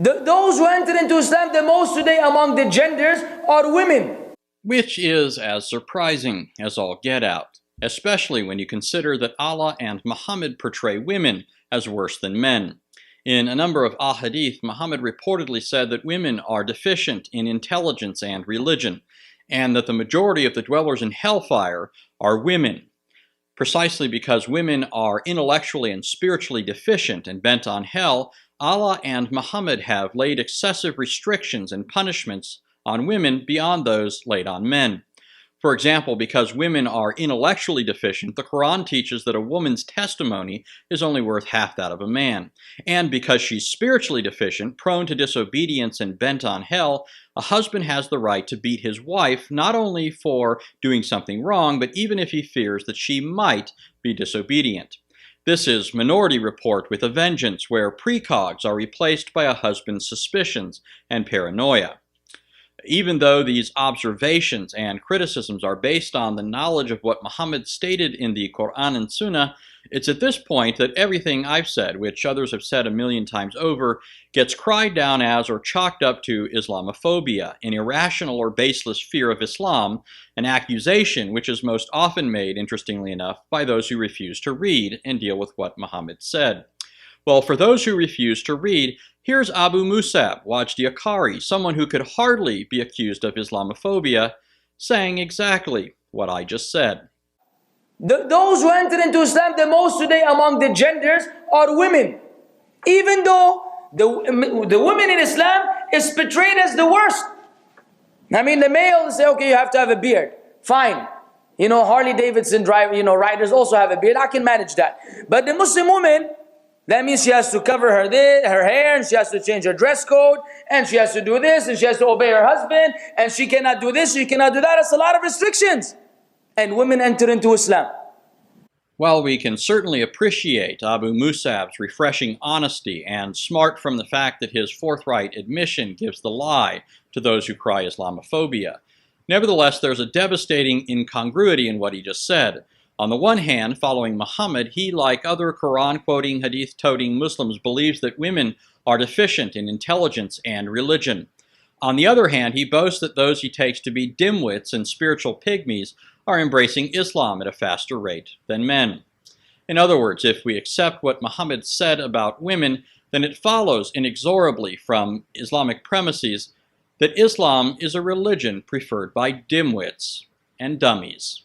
Those who enter into Islam the most today among the genders are women. Which is as surprising as all get out, especially when you consider that Allah and Muhammad portray women as worse than men. In a number of ahadith, Muhammad reportedly said that women are deficient in intelligence and religion, and that the majority of the dwellers in hellfire are women. Precisely because women are intellectually and spiritually deficient and bent on hell, Allah and Muhammad have laid excessive restrictions and punishments on women beyond those laid on men. For example, because women are intellectually deficient, the Quran teaches that a woman's testimony is only worth half that of a man. And because she's spiritually deficient, prone to disobedience and bent on hell, a husband has the right to beat his wife not only for doing something wrong, but even if he fears that she might be disobedient. This is Minority Report with a vengeance, where precogs are replaced by a husband's suspicions and paranoia. Even though these observations and criticisms are based on the knowledge of what Muhammad stated in the Quran and Sunnah, it's at this point that everything I've said, which others have said a million times over, gets cried down as or chalked up to Islamophobia, an irrational or baseless fear of Islam, an accusation which is most often made, interestingly enough, by those who refuse to read and deal with what Muhammad said. Well, for those who refuse to read, here's Abu Mussab, Wajdi Akkari, someone who could hardly be accused of Islamophobia, saying exactly what I just said. Those who enter into Islam the most today among the genders are women. Even though the women in Islam is portrayed as the worst. I mean, the males say, okay, you have to have a beard. Fine. You know, Harley Davidson riders also have a beard. I can manage that. But the Muslim woman, that means she has to cover her hair, and she has to change her dress code, and she has to do this, and she has to obey her husband, and she cannot do this, she cannot do that. It's a lot of restrictions. And women enter into Islam. While we can certainly appreciate Abu Mussab's refreshing honesty and smart from the fact that his forthright admission gives the lie to those who cry Islamophobia, nevertheless there's a devastating incongruity in what he just said. On the one hand, following Muhammad, he, like other Quran-quoting, hadith-toting Muslims, believes that women are deficient in intelligence and religion. On the other hand, he boasts that those he takes to be dimwits and spiritual pygmies are embracing Islam at a faster rate than men. In other words, if we accept what Muhammad said about women, then it follows inexorably from Islamic premises that Islam is a religion preferred by dimwits and dummies.